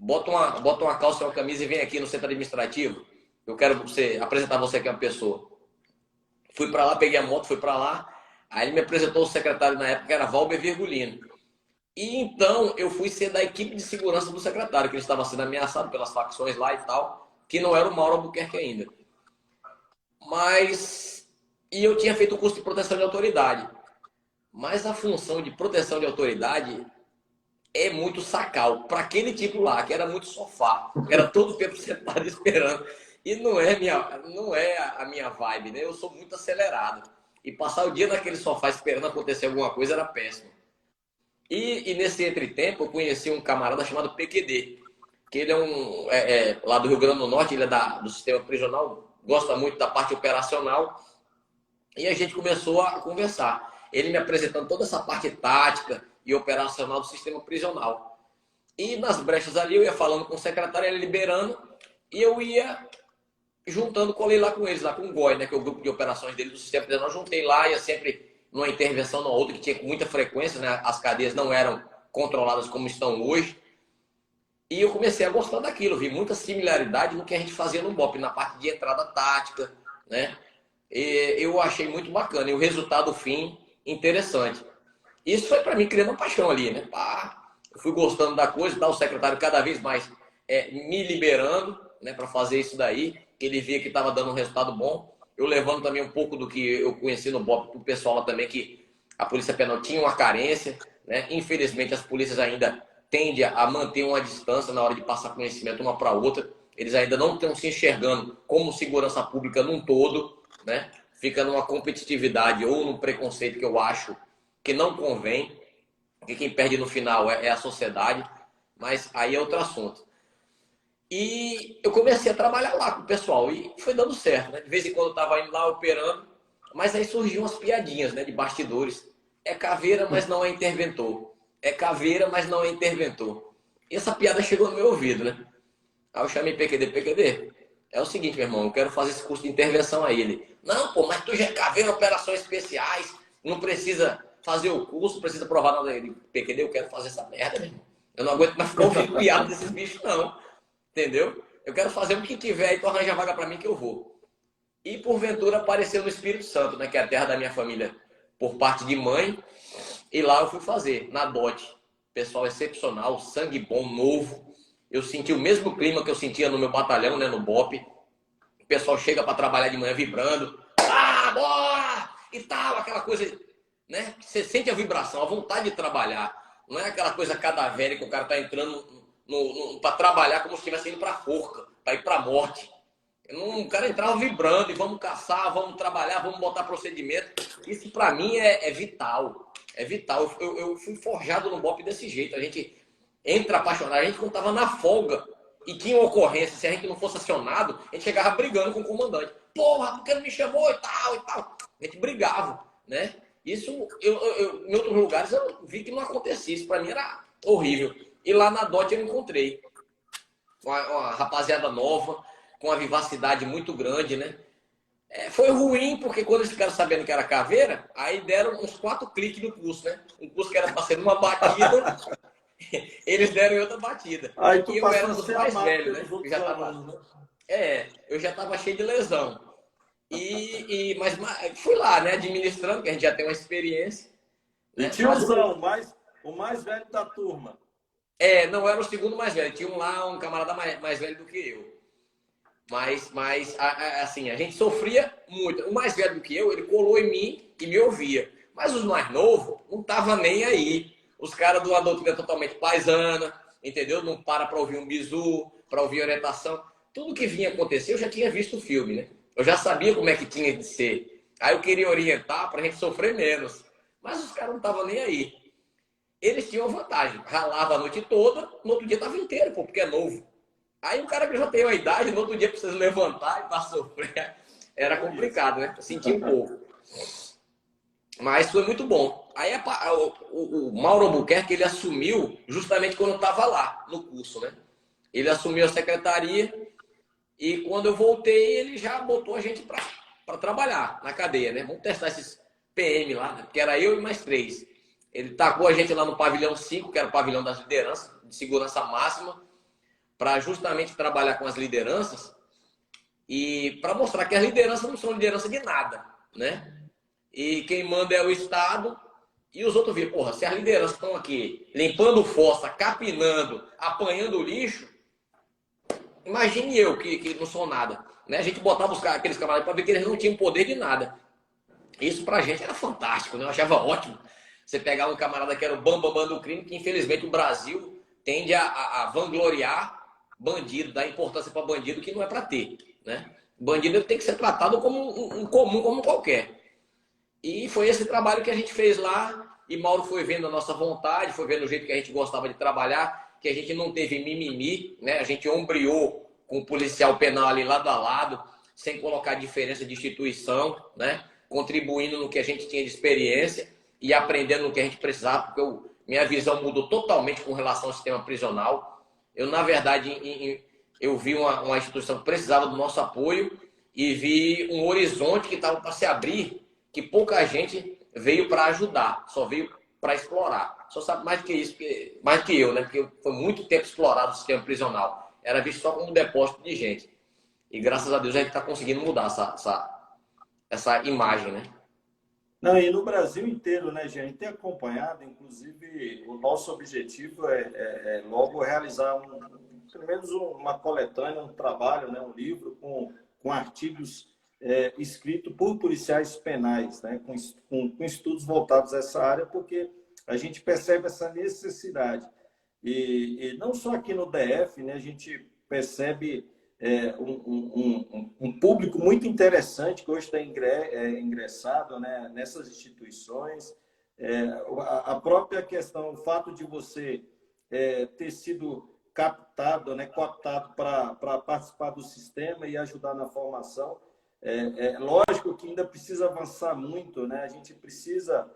bota uma calça e uma camisa e vem aqui no centro administrativo. Eu quero apresentar você aqui uma pessoa. Fui para lá, peguei a moto, fui para lá. Aí ele me apresentou o secretário na época, que era Valber Virgulino. E então eu fui ser da equipe de segurança do secretário, que ele estava sendo ameaçado pelas facções lá e tal, que não era o Mauro Albuquerque ainda. E eu tinha feito o curso de proteção de autoridade. Mas a função de proteção de autoridade é muito sacal. Para aquele tipo lá, que era muito sofá. Era todo o tempo sentado esperando. E não é a minha vibe, né? Eu sou muito acelerado. E passar o dia naquele sofá esperando acontecer alguma coisa era péssimo. E nesse entretempo eu conheci um camarada chamado PQD. Que ele é lá do Rio Grande do Norte, ele é do sistema prisional, gosta muito da parte operacional. E a gente começou a conversar. Ele me apresentando toda essa parte tática e operacional do sistema prisional. E nas brechas ali eu ia falando com o secretário, ele liberando, e eu ia juntando, colei lá com eles, lá com o GOI, né, que é o grupo de operações dele do sistema prisional. Juntei lá, ia sempre numa intervenção ou outra, que tinha muita frequência, né? As cadeias não eram controladas como estão hoje. E eu comecei a gostar daquilo, vi muita similaridade no que a gente fazia no BOP, na parte de entrada tática, né? E eu achei muito bacana, e o resultado, fim, interessante. Isso foi para mim criando uma paixão ali, né? Eu fui gostando da coisa, tá? O secretário cada vez mais me liberando, né, para fazer isso daí, que ele via que estava dando um resultado bom. Eu levando também um pouco do que eu conheci no BOP para o pessoal lá também, que a Polícia Penal tinha uma carência, né? Infelizmente as polícias ainda tendem a manter uma distância na hora de passar conhecimento uma para outra. Eles ainda não estão se enxergando como segurança pública num todo, né? Fica numa competitividade ou num preconceito que eu acho que não convém, que quem perde no final é a sociedade, mas aí é outro assunto. E eu comecei a trabalhar lá com o pessoal e foi dando certo, né? De vez em quando eu estava indo lá operando, mas aí surgiam umas piadinhas, né, de bastidores. É caveira, mas não é interventor. É caveira, mas não é interventor. E essa piada chegou no meu ouvido, né? Aí eu chamei PQD, é o seguinte, meu irmão, eu quero fazer esse curso de intervenção aí. Ele: não, pô, mas tu já é caveira, operações especiais, não precisa fazer o curso, não precisa provar nada. Ele: PQD, eu quero fazer essa merda, meu irmão. Eu não aguento mais ficar ouvindo piada desses bichos, não. Entendeu? Eu quero fazer o que tiver e tu arranja vaga para mim que eu vou. E porventura apareceu no Espírito Santo, né, que é a terra da minha família por parte de mãe. E lá eu fui fazer, na DOT. Pessoal excepcional, sangue bom, novo. Eu senti o mesmo clima que eu sentia no meu batalhão, né, no BOP. O pessoal chega para trabalhar de manhã vibrando. Bora! E tal, aquela coisa, né? Você sente a vibração, a vontade de trabalhar. Não é aquela coisa cadavérica que o cara tá entrando para trabalhar como se estivesse indo para a forca, para ir para a morte. O cara entrava vibrando e vamos caçar, vamos trabalhar, vamos botar procedimento. Isso para mim é vital. É vital. Eu fui forjado no BOP desse jeito. A gente entra apaixonado. A gente, quando estava na folga e tinha uma ocorrência, se a gente não fosse acionado, a gente chegava brigando com o comandante. Porra, porque não me chamou e tal e tal. A gente brigava, né? Isso, em outros lugares, eu vi que não acontecia. Isso para mim era horrível. E lá na DOT eu encontrei uma rapaziada nova, com uma vivacidade muito grande, né? Foi ruim, porque quando eles ficaram sabendo que era caveira, aí deram uns 4 cliques no curso, né? Um curso que era para ser uma batida, eles deram em outra batida. Aí tu e eu era um dos passou a mais ser amado velhos, né? pelos outros alunos, né? Eu já estava cheio de lesão. Mas fui lá, né? Administrando, que a gente já tem uma experiência. E Né? tiozão, o mais velho da turma. Não era o segundo mais velho. Tinha um camarada mais velho do que eu. Mas assim, a gente sofria muito. O mais velho do que eu, ele colou em mim e me ouvia. Mas os mais novos não estavam nem aí. os caras de uma doutrina totalmente paisana, entendeu? Não para ouvir um bizu, para ouvir orientação. Tudo que vinha acontecer, eu já tinha visto o filme, né? Eu já sabia como é que tinha de ser. Aí eu queria orientar para a gente sofrer menos. Mas os caras não estavam nem aí. Eles tinham vantagem. Ralava a noite toda, no outro dia estava inteiro, pô, porque é novo. Aí o cara que já tem uma idade, no outro dia precisa levantar e para sofrer. Era complicado, né? Eu senti um pouco. Mas foi muito bom. Aí o Mauro Albuquerque, ele assumiu justamente quando eu estava lá, no curso, né? Ele assumiu a secretaria e quando eu voltei, ele já botou a gente para trabalhar na cadeia, né? Vamos testar esses PM lá, né? Porque era eu e mais 3. Ele tacou a gente lá no pavilhão 5, que era o pavilhão das lideranças, de segurança máxima, para justamente trabalhar com as lideranças e para mostrar que as lideranças não são liderança de nada, né? E quem manda é o Estado e os outros viram, porra, se as lideranças estão aqui limpando fossa, capinando, apanhando lixo, imagine eu que não sou nada, né? A gente botava aqueles camaradas para ver que eles não tinham poder de nada. Isso pra gente era fantástico, né? Eu achava ótimo. Você pegar um camarada que era o bambambam do crime, que infelizmente o Brasil tende a vangloriar bandido, dar importância para bandido que não é para ter, né? Bandido ele tem que ser tratado como um comum, como qualquer. E foi esse trabalho que a gente fez lá, e Mauro foi vendo a nossa vontade, foi vendo o jeito que a gente gostava de trabalhar, que a gente não teve mimimi, né? A gente ombreou com o policial penal ali lado a lado, sem colocar diferença de instituição, né? Contribuindo no que a gente tinha de experiência e aprendendo no que a gente precisava, porque minha visão mudou totalmente com relação ao sistema prisional. Eu, na verdade, eu vi uma instituição que precisava do nosso apoio e vi um horizonte que estava para se abrir, que pouca gente veio para ajudar, só veio para explorar. Só sabe mais do que isso, mais do que eu, né? Porque foi muito tempo explorado o sistema prisional. Era visto só como um depósito de gente. E graças a Deus a gente está conseguindo mudar essa imagem, né? Não, e no Brasil inteiro, né, gente? Tem acompanhado, inclusive, o nosso objetivo é logo realizar pelo menos uma coletânea, um trabalho, né, um livro com artigos escritos por policiais penais, né, com estudos voltados a essa área, porque a gente percebe essa necessidade. E não só aqui no DF, né, a gente percebe um público muito interessante que hoje está ingressado, né, nessas instituições. A própria questão, o fato de você ter sido captado, né, cooptado para participar do sistema e ajudar na formação, lógico que ainda precisa avançar muito, né? A gente precisa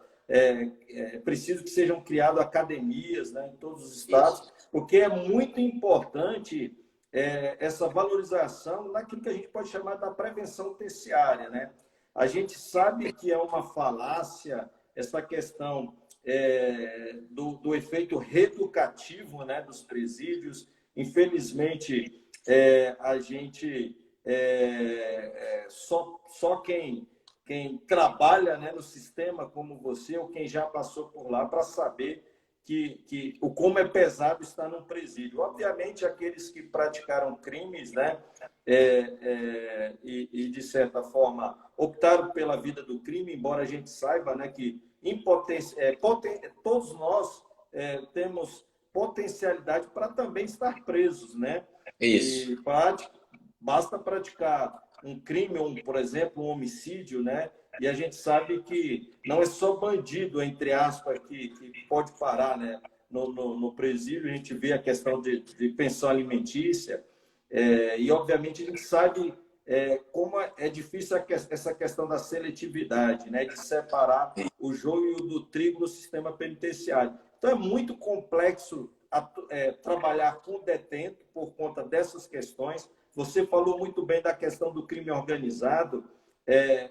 preciso que sejam criadas academias, né, em todos os estados, porque é muito importante essa valorização naquilo que a gente pode chamar da prevenção terciária, né? A gente sabe que é uma falácia essa questão do efeito reeducativo, né, dos presídios. Infelizmente, a gente só quem trabalha, né, no sistema como você ou quem já passou por lá para saber que o como é pesado estar num presídio. Obviamente, aqueles que praticaram crimes, né, e, de certa forma, optaram pela vida do crime, embora a gente saiba, né, que todos nós temos potencialidade para também estar presos, né? Isso. E basta praticar um crime, por exemplo, um homicídio, né? E a gente sabe que não é só bandido, entre aspas, que pode parar, né, no presídio. A gente vê a questão de pensão alimentícia, e, obviamente, a gente sabe como é difícil essa questão da seletividade, né, de separar o joio do trigo no sistema penitenciário. Então, é muito complexo trabalhar com o detento por conta dessas questões. Você falou muito bem da questão do crime organizado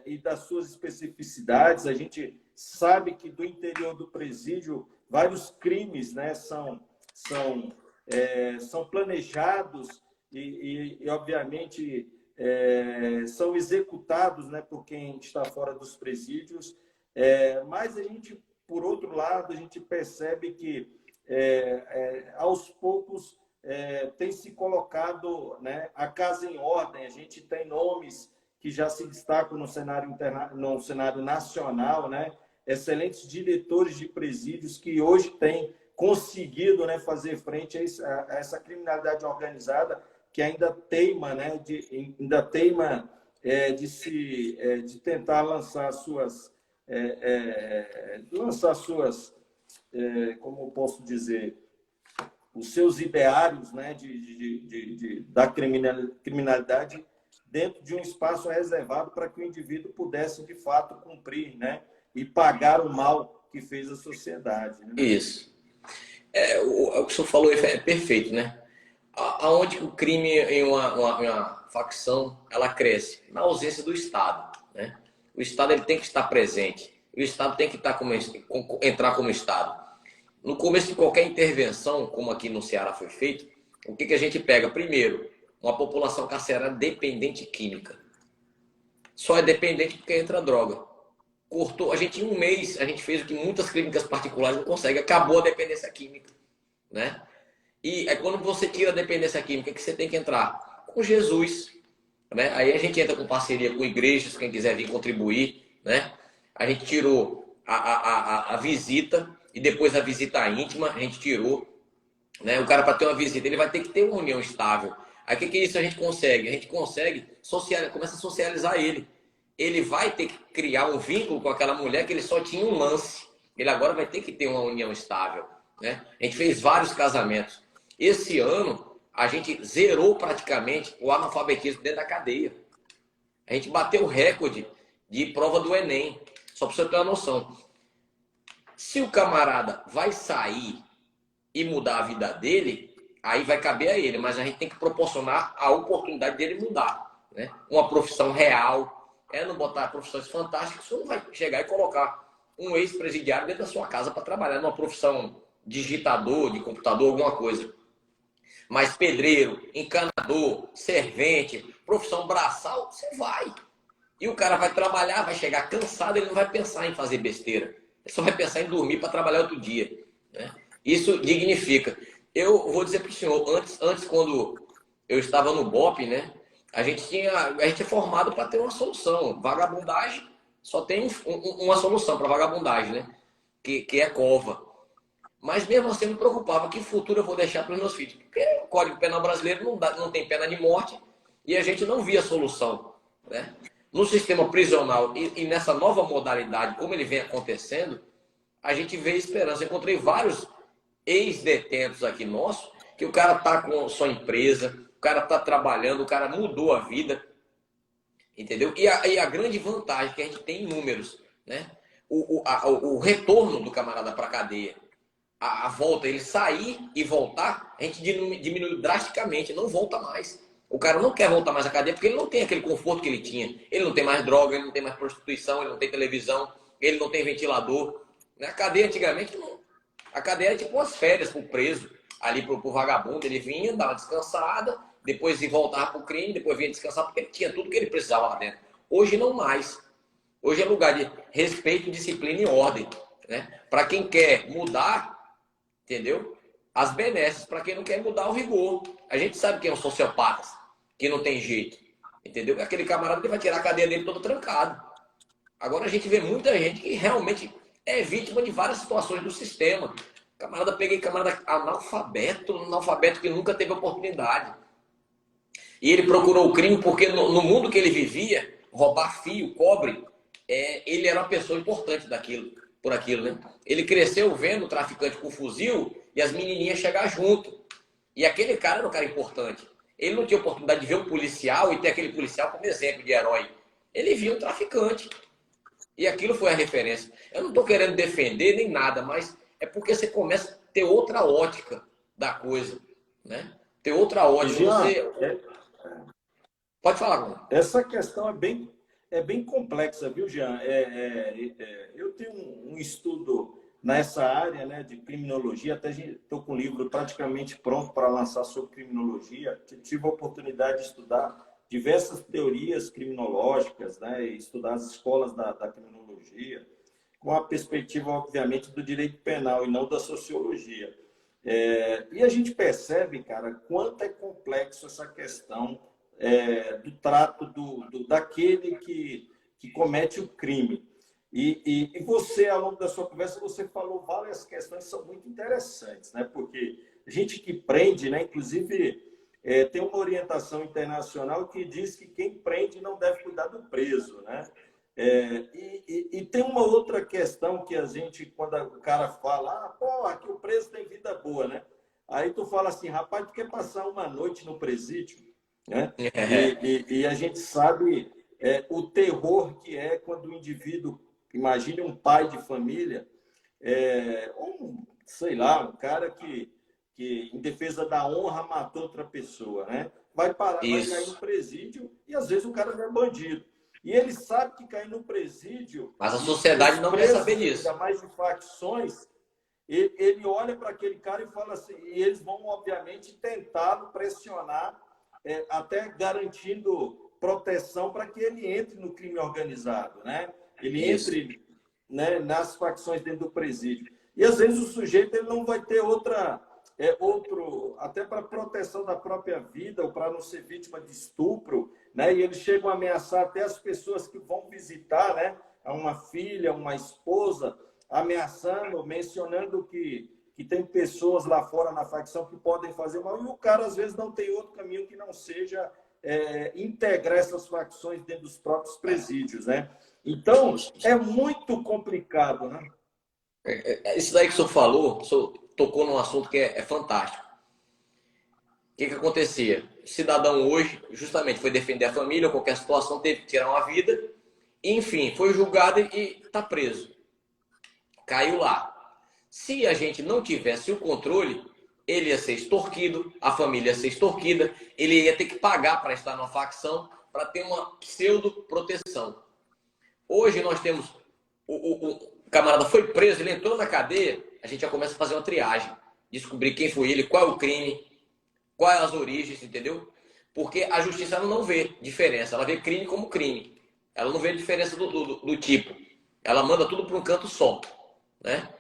e das suas especificidades. A gente sabe que do interior do presídio vários crimes, né, são planejados e obviamente, são executados, né, por quem está fora dos presídios. Mas a gente, por outro lado, a gente percebe que aos poucos tem se colocado, né, a casa em ordem. A gente tem nomes que já se destacam no cenário nacional, né? excelentes diretores de presídios que hoje têm conseguido, né, fazer frente a essa criminalidade organizada que ainda teima, né, de tentar lançar suas, como eu posso dizer, os seus ideários, né, da criminalidade dentro de um espaço reservado para que o indivíduo pudesse, de fato, cumprir, né, e pagar o mal que fez a sociedade. Né? Isso. O que o senhor falou é perfeito, né? Aonde o crime em uma facção ela cresce? Na ausência do Estado, né? O Estado ele tem que estar presente. O Estado tem que entrar como Estado. No começo de qualquer intervenção, como aqui no Ceará foi feito, o que a gente pega? Primeiro, uma população carcerária dependente química. Só é dependente porque entra droga. Cortou, a gente em um mês, a gente fez o que muitas clínicas particulares não conseguem, acabou a dependência química, né? E é quando você tira a dependência química que você tem que entrar com Jesus, né? Aí a gente entra com parceria com igrejas, quem quiser vir contribuir, né? A gente tirou a visita e depois a visita íntima, a gente tirou, né? O cara para ter uma visita, ele vai ter que ter uma união estável. Aí o que é isso a gente consegue? A gente consegue começa a socializar ele. Ele vai ter que criar um vínculo com aquela mulher que ele só tinha um lance. Ele agora vai ter que ter uma união estável, né? A gente fez vários casamentos. Esse ano, a gente zerou praticamente o analfabetismo dentro da cadeia. A gente bateu o recorde de prova do Enem. Só para você ter uma noção. Se o camarada vai sair e mudar a vida dele, aí vai caber a ele. Mas a gente tem que proporcionar a oportunidade dele mudar, né? Uma profissão real. Não botar profissões fantásticas, você não vai chegar e colocar um ex-presidiário dentro da sua casa para trabalhar numa profissão digitador, de computador, alguma coisa. Mas pedreiro, encanador, servente, profissão braçal, você vai. E o cara vai trabalhar, vai chegar cansado, ele não vai pensar em fazer besteira. Ele só vai pensar em dormir para trabalhar outro dia, né? Isso dignifica. Eu vou dizer para o senhor, antes quando eu estava no BOPE, né? A gente é formado para ter uma solução. Vagabundagem só tem uma solução para vagabundagem, né? Que é cova. Mas mesmo assim eu me preocupava que futuro eu vou deixar para os meus filhos. Porque o Código Penal brasileiro não tem pena de morte e a gente não via solução, né? No sistema prisional e nessa nova modalidade, como ele vem acontecendo, a gente vê esperança. Eu encontrei vários ex-detentos aqui nossos que o cara tá com sua empresa, o cara tá trabalhando, o cara mudou a vida, entendeu? E a grande vantagem que a gente tem em números, né? O retorno do camarada para a cadeia, a volta, ele sair e voltar, a gente diminui drasticamente, não volta mais. O cara não quer voltar mais à cadeia porque ele não tem aquele conforto que ele tinha. Ele não tem mais droga, ele não tem mais prostituição, ele não tem televisão, ele não tem ventilador. A cadeia antigamente, não. A cadeia era tipo umas férias pro preso, ali pro vagabundo. Ele vinha, dava uma descansada, depois ia voltar pro crime, depois vinha descansar, porque ele tinha tudo que ele precisava lá dentro. Hoje não mais. Hoje é lugar de respeito, disciplina e ordem, né? Para quem quer mudar, entendeu? As benesses, para quem não quer mudar o rigor. A gente sabe quem é um sociopata, que não tem jeito, entendeu? Aquele camarada que vai tirar a cadeia dele todo trancado. Agora a gente vê muita gente que realmente é vítima de várias situações do sistema. Camarada analfabeto que nunca teve oportunidade. E ele procurou o crime porque no mundo que ele vivia, roubar fio, cobre, ele era uma pessoa importante por aquilo, né? Ele cresceu vendo o traficante com fuzil e as menininhas chegar junto. E aquele cara era um cara importante. Ele não tinha oportunidade de ver um policial e ter aquele policial como exemplo de herói. Ele via um traficante. E aquilo foi a referência. Eu não estou querendo defender nem nada, mas é porque você começa a ter outra ótica da coisa, né? Ter outra ótica. Jean, Pode falar, Bruno. Essa questão é bem complexa, viu, Jean? Eu tenho um estudo nessa área, né, de criminologia, até estou com o livro praticamente pronto para lançar sobre criminologia. Tive a oportunidade de estudar diversas teorias criminológicas, né, e estudar as escolas da criminologia, com a perspectiva, obviamente, do direito penal e não da sociologia. E a gente percebe, cara, quanto é complexo essa questão do trato daquele que comete o crime. E você, ao longo da sua conversa, você falou várias questões que são muito interessantes, né? Porque a gente que prende, né? Inclusive, tem uma orientação internacional que diz que quem prende não deve cuidar do preso, né? E tem uma outra questão que a gente, quando o cara fala, pô, aqui o preso tem vida boa, né? Aí tu fala assim, rapaz, tu quer passar uma noite no presídio, né? E a gente sabe o terror que é quando o indivíduo, imagine um pai de família, sei lá, um cara que em defesa da honra matou outra pessoa, né? Vai cair no Isso. presídio e às vezes o cara não é bandido. E ele sabe que cair no presídio Mas a e os sociedade não quer saber presos, disso. ainda mais de facções, ele olha para aquele cara e fala assim, e eles vão, obviamente, tentá-lo pressionar, até garantindo proteção para que ele entre no crime organizado, né? Ele Isso. entre, né, nas facções dentro do presídio. E às vezes o sujeito ele não vai ter outro, até para proteção da própria vida ou para não ser vítima de estupro, né? E eles chegam a ameaçar até as pessoas que vão visitar, né? A uma filha, uma esposa, ameaçando, mencionando que tem pessoas lá fora na facção que podem fazer mal, e o cara às vezes não tem outro caminho que não seja integrar essas facções dentro dos próprios presídios, né? Então, é muito complicado, né? Isso daí que o senhor falou, o senhor tocou num assunto que é fantástico. O que acontecia? O cidadão hoje, justamente, foi defender a família, ou qualquer situação, teve que tirar uma vida, e, enfim, foi julgado e está preso. Caiu lá. Se a gente não tivesse o controle, ele ia ser extorquido, a família ia ser extorquida, ele ia ter que pagar para estar numa facção, para ter uma pseudo-proteção. Hoje nós temos... O camarada foi preso, ele entrou na cadeia, a gente já começa a fazer uma triagem. Descobrir quem foi ele, qual é o crime, quais as origens, entendeu? Porque a justiça ela não vê diferença, ela vê crime como crime. Ela não vê diferença do tipo. Ela manda tudo para um canto só, né?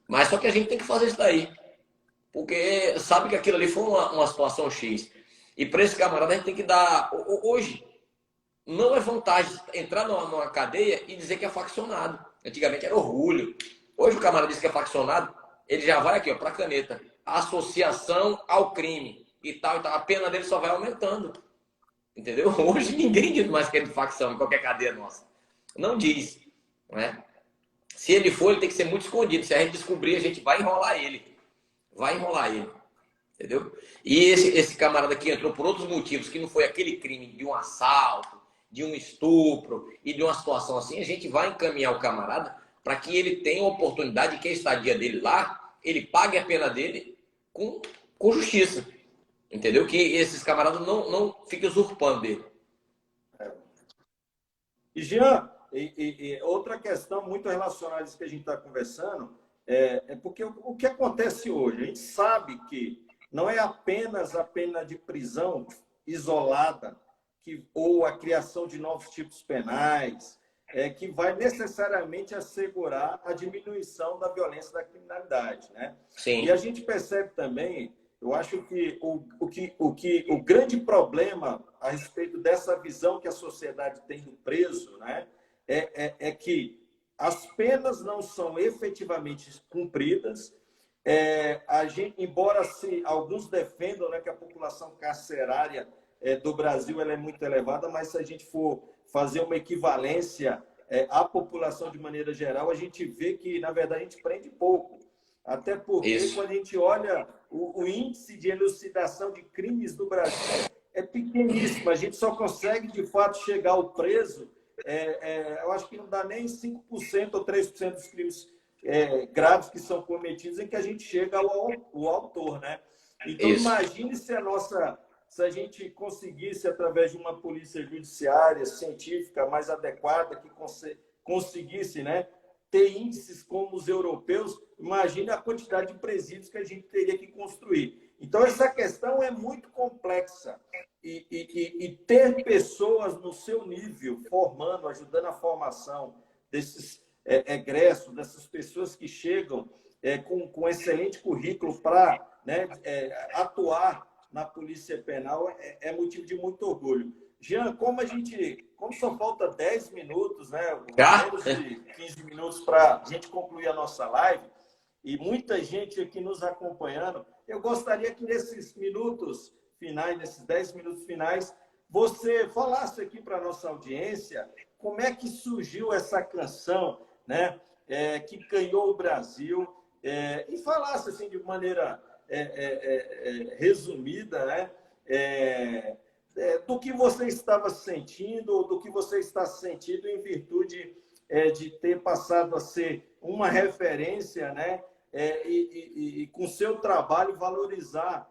Mas só que a gente tem que fazer isso daí. Porque sabe que aquilo ali foi uma situação X. E para esse camarada a gente tem que dar... Hoje, não é vantagem entrar numa cadeia e dizer que é faccionado. Antigamente era orgulho. Hoje o camarada diz que é faccionado, ele já vai aqui, ó, para a caneta. Associação ao crime. E tal, e tal. A pena dele só vai aumentando. Entendeu? Hoje ninguém diz mais que é de facção em qualquer cadeia nossa. Não diz. Não é? Se ele for, ele tem que ser muito escondido. Se a gente descobrir, a gente vai enrolar ele. Vai enrolar ele. Entendeu? E esse camarada que entrou por outros motivos, que não foi aquele crime de um assalto, de um estupro e de uma situação assim, a gente vai encaminhar o camarada para que ele tenha a oportunidade, que a estadia dele lá, ele pague a pena dele com justiça. Entendeu? Que esses camaradas não fiquem usurpando dele. E, Jean, outra questão muito relacionada a isso que a gente está conversando porque o que acontece hoje? A gente sabe que não é apenas a pena de prisão isolada ou a criação de novos tipos penais que vai necessariamente assegurar a diminuição da violência da criminalidade, né? Sim. E a gente percebe também, eu acho que o grande problema a respeito dessa visão que a sociedade tem do preso, né, é que as penas não são efetivamente cumpridas. Embora alguns defendam, né, que a população carcerária do Brasil ela é muito elevada, mas se a gente for fazer uma equivalência à população de maneira geral, a gente vê que, na verdade, a gente prende pouco. Até porque, quando a gente olha o índice de elucidação de crimes no Brasil, é pequeníssimo. A gente só consegue, de fato, chegar ao preso, eu acho que não dá nem 5% ou 3% dos crimes graves que são cometidos em que a gente chega ao autor, né? Então, imagine se a gente conseguisse, através de uma polícia judiciária, científica, mais adequada, que conseguisse, né, ter índices como os europeus, imagine a quantidade de presídios que a gente teria que construir. Então, essa questão é muito complexa. E ter pessoas no seu nível, formando, ajudando a formação desses egressos, dessas pessoas que chegam com excelente currículo para, né, atuar na Polícia Penal, é motivo de muito orgulho. Jean, como só falta 10 minutos, né? Já? Menos de 15 minutos para a gente concluir a nossa live, e muita gente aqui nos acompanhando, eu gostaria que nesses minutos finais, nesses 10 minutos finais, você falasse aqui para a nossa audiência como é que surgiu essa canção, né? Que ganhou o Brasil, e falasse assim de maneira resumida, né? Do que você estava sentindo, ou do que você está sentindo em virtude de ter passado a ser uma referência, né? E com seu trabalho valorizar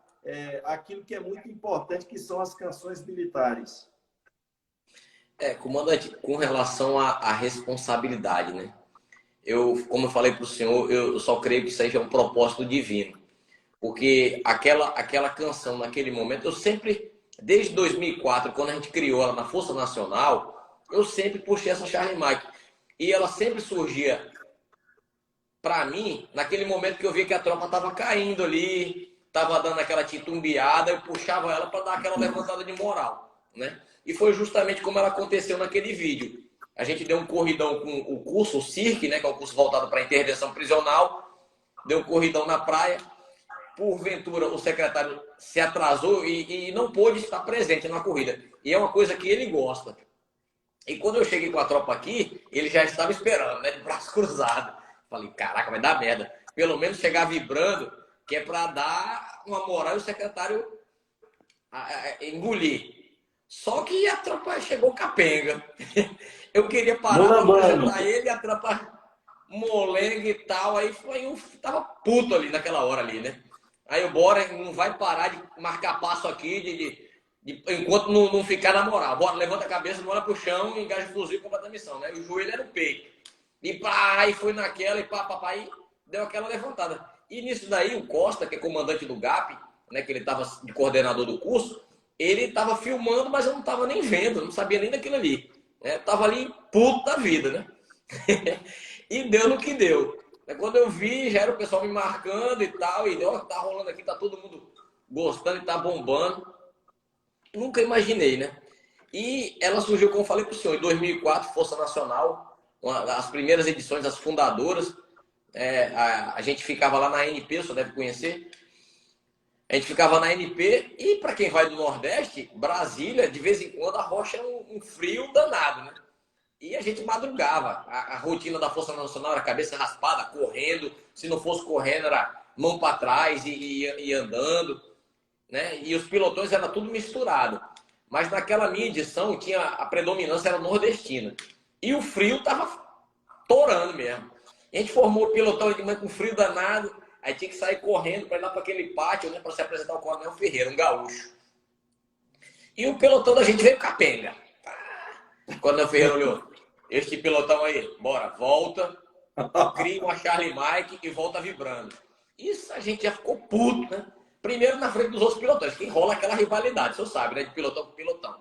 aquilo que é muito importante, que são as canções militares. Comandante, com relação à responsabilidade, né? Como eu falei para o senhor, eu só creio que seja um propósito divino. Porque aquela canção, naquele momento, eu sempre, desde 2004, quando a gente criou ela na Força Nacional, eu sempre puxei essa Charlie Mike. E ela sempre surgia para mim, naquele momento que eu via que a tropa estava caindo ali, estava dando aquela titubeada, eu puxava ela para dar aquela levantada de moral, né? E foi justamente como ela aconteceu naquele vídeo. A gente deu um corridão com o curso, o CIRC, né, que é um curso voltado para intervenção prisional, deu um corridão na praia. Porventura, o secretário se atrasou e não pôde estar presente na corrida. E é uma coisa que ele gosta. E quando eu cheguei com a tropa aqui, ele já estava esperando, né, de braço cruzado. Falei, caraca, vai dar merda. Pelo menos chegar vibrando, que é para dar uma moral e o secretário engolir. Só que a tropa chegou capenga. Eu queria parar para apresentar ele, a tropa molenga e tal. Aí eu tava puto ali naquela hora ali, né? Aí eu, bora, não vai parar de marcar passo aqui, enquanto não ficar na moral. Bora, levanta a cabeça, não olha pro chão, engaja o fuzil e completa a missão, né? E o joelho era o peito. E pá, e foi naquela, e pá, e deu aquela levantada. E nisso daí, o Costa, que é comandante do GAP, né, que ele estava de coordenador do curso, ele estava filmando, mas eu não estava nem vendo, não sabia nem daquilo ali. Né? Tava ali puto da vida, né? E deu no que deu. Quando eu vi, já era o pessoal me marcando e tal, e ó, tá rolando aqui, tá todo mundo gostando e tá bombando. Nunca imaginei, né? E ela surgiu, como eu falei pro senhor, em 2004, Força Nacional, as primeiras edições, as fundadoras. A gente ficava lá na NP, o senhor deve conhecer. A gente ficava na NP e, para quem vai do Nordeste, Brasília, de vez em quando, a rocha é um frio danado, né? E a gente madrugava. A rotina da Força Nacional era cabeça raspada, correndo. Se não fosse correndo, era mão para trás e andando. Né? E os pilotões era tudo misturado. Mas naquela minha edição, tinha a predominância era nordestina. E o frio estava torando mesmo. A gente formou o pilotão de manhã com frio danado. Aí tinha que sair correndo para ir lá para aquele pátio, né, para se apresentar ao Coronel Ferreira, um gaúcho. E o pelotão da gente veio capenga. O Coronel Ferreira olhou. Este pilotão aí, bora, volta, cria uma Charlie Mike e volta vibrando. Isso a gente já ficou puto, né? Primeiro na frente dos outros pilotões, que rola aquela rivalidade, o senhor sabe, né? De pilotão com pilotão.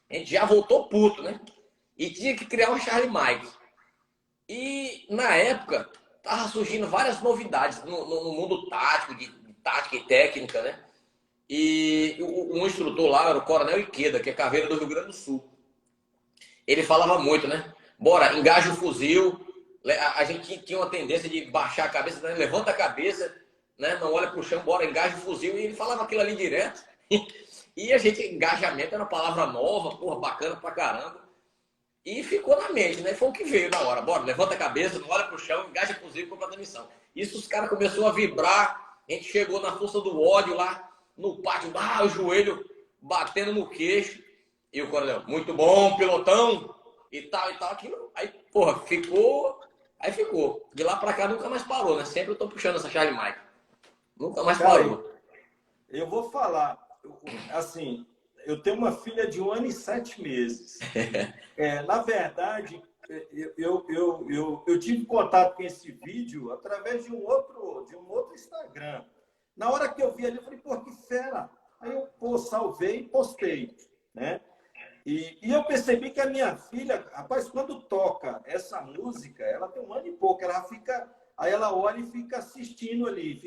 A gente já voltou puto, né? E tinha que criar uma Charlie Mike. E na época, tava surgindo várias novidades no mundo tático, de tática e técnica, né? E um instrutor lá era o Coronel Iqueda, que é caveira do Rio Grande do Sul. Ele falava muito, né? Bora, engaja o fuzil. A gente tinha uma tendência de baixar a cabeça, né? Levanta a cabeça, né? Não olha pro chão, bora, engaja o fuzil. E ele falava aquilo ali direto. E a gente, engajamento era uma palavra nova, porra, bacana pra caramba. E ficou na mente, né? Foi o que veio na hora. Bora, levanta a cabeça, não olha pro chão, engaja o fuzil e completa a missão. Isso os caras começaram a vibrar. A gente chegou na força do ódio lá no pátio, o joelho batendo no queixo. E o coronel, muito bom, pilotão, e tal, aquilo. Aí, porra, ficou. Aí ficou. De lá pra cá nunca mais parou, né? Sempre eu tô puxando essa Charlie Mike. Nunca mais parou. Eu vou falar, assim, eu tenho uma filha de 1 ano e 7 meses. Na verdade, eu tive contato com esse vídeo através de um outro Instagram. Na hora que eu vi ali, eu falei, pô, que fera. Aí eu salvei e postei, né? E eu percebi que a minha filha, rapaz, quando toca essa música, ela tem 1 ano e pouco, ela fica, aí ela olha e fica assistindo ali.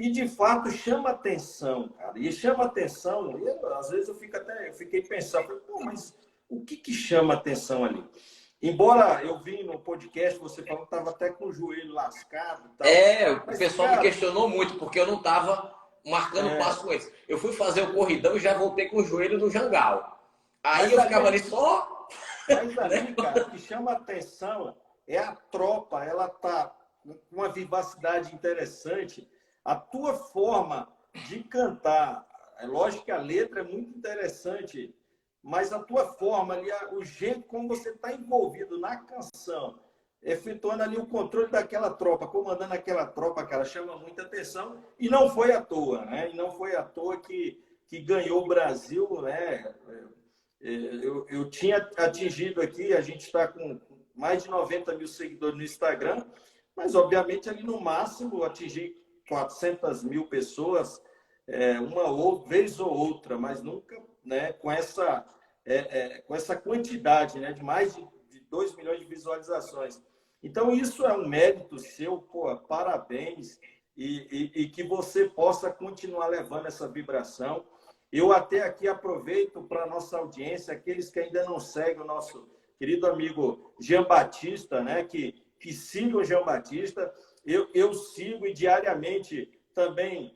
E, de fato, chama atenção, cara. E chama atenção, às vezes eu fiquei pensando, falei, pô, mas o que chama atenção ali? Embora eu vi no podcast, você falou que estava até com o joelho lascado e tal. O pessoal me questionou muito, porque eu não estava marcando passo com eles. Eu fui fazer o corridão e já voltei com o joelho no jangal. Aí eu ficava ali só... Mas ali, cara, o que chama atenção é a tropa, ela tá com uma vivacidade interessante. A tua forma de cantar, é lógico que a letra é muito interessante, mas a tua forma ali, o jeito como você está envolvido na canção, efetuando ali o controle daquela tropa, comandando aquela tropa, cara, chama muita atenção. E não foi à toa, né? E não foi à toa que ganhou o Brasil, né? Eu tinha atingido aqui, a gente está com mais de 90 mil seguidores no Instagram, mas obviamente ali no máximo atingi 400 mil pessoas, vez ou outra, mas nunca, né, com essa quantidade, né, de mais de 2 milhões de visualizações. Então isso é um mérito seu, pô, parabéns, e que você possa continuar levando essa vibração. Eu até aqui aproveito para a nossa audiência, aqueles que ainda não seguem o nosso querido amigo Jean Batista, né? Que sigam o Jean Batista. Eu sigo e diariamente também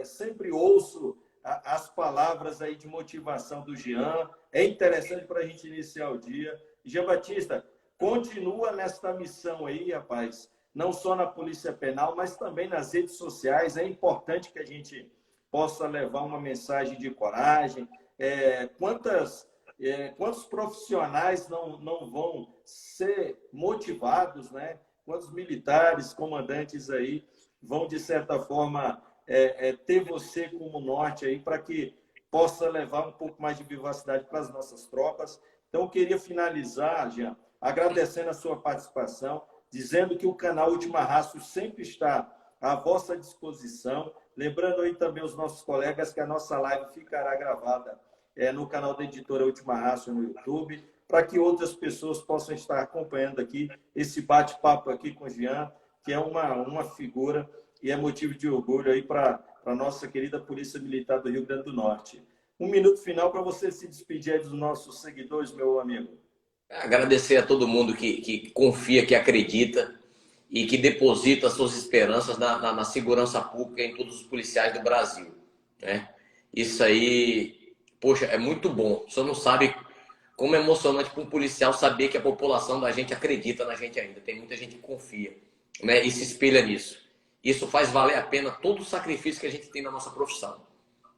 sempre ouço as palavras aí de motivação do Jean. É interessante para a gente iniciar o dia. Jean Batista, continua nesta missão aí, rapaz. Não só na Polícia Penal, mas também nas redes sociais. É importante que a gente possa levar uma mensagem de coragem. Quantos profissionais não vão ser motivados, né? Quantos militares, comandantes aí vão, de certa forma, ter você como norte aí para que possa levar um pouco mais de vivacidade para as nossas tropas. Então, eu queria finalizar, Jean, agradecendo a sua participação, dizendo que o canal Última Rastro sempre está à vossa disposição. Lembrando aí também os nossos colegas que a nossa live ficará gravada no canal da editora Última Rastro no YouTube, para que outras pessoas possam estar acompanhando aqui esse bate-papo aqui com o Jean, que é uma figura e é motivo de orgulho aí para a nossa querida Polícia Militar do Rio Grande do Norte. Um minuto final para você se despedir aí dos nossos seguidores, meu amigo. Agradecer a todo mundo que confia, que acredita e que deposita suas esperanças na segurança pública em todos os policiais do Brasil, né? Isso aí, poxa, é muito bom. Você não sabe como é emocionante para um policial saber que a população da gente acredita na gente ainda. Tem muita gente que confia, né? E se espelha nisso. Isso faz valer a pena todo o sacrifício que a gente tem na nossa profissão.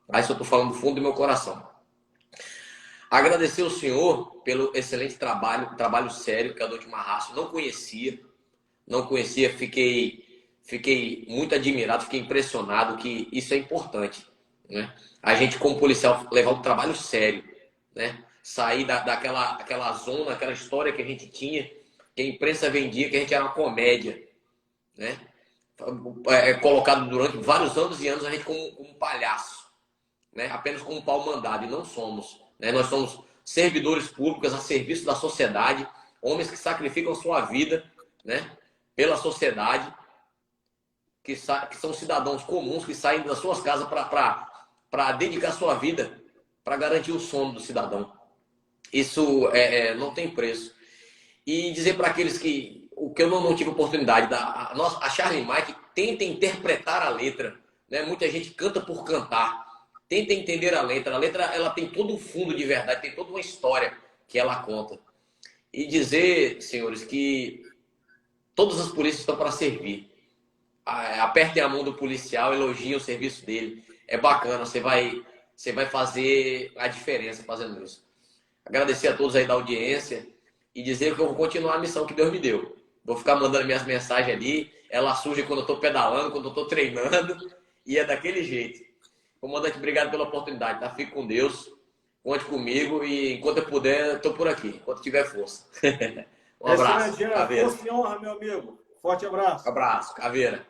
Aí eu estou falando do fundo do meu coração. Agradecer ao senhor pelo excelente trabalho sério que é do Última Rastro. Não conhecia, fiquei muito admirado, fiquei impressionado que isso é importante, né? A gente, como policial, levar um trabalho sério, né? Sair daquela zona, aquela história que a gente tinha, que a imprensa vendia, que a gente era uma comédia, né? Colocado durante vários anos e anos a gente como um palhaço, né? Apenas como um pau mandado, e não somos, né? Nós somos servidores públicos a serviço da sociedade, homens que sacrificam sua vida, né? Pela sociedade, que são cidadãos comuns que saem das suas casas para dedicar sua vida para garantir o sono do cidadão. Isso não tem preço. E dizer para aqueles o que eu não tive oportunidade, a Charlie Mike tenta interpretar a letra, né? Muita gente canta por cantar, tenta entender a letra. A letra ela tem todo um fundo de verdade, tem toda uma história que ela conta. E dizer, senhores, que todas as polícias estão para servir. Apertem a mão do policial, elogiem o serviço dele. É bacana, você vai fazer a diferença fazendo isso. Agradecer a todos aí da audiência e dizer que eu vou continuar a missão que Deus me deu. Vou ficar mandando minhas mensagens ali. Ela surge quando eu estou pedalando, quando eu estou treinando. E é daquele jeito. Comandante, obrigado pela oportunidade. Tá? Fique com Deus. Conte comigo e enquanto eu puder, estou por aqui. Enquanto tiver força. Um abraço. Caveira. Força e honra, meu amigo. Forte abraço. Abraço, Caveira.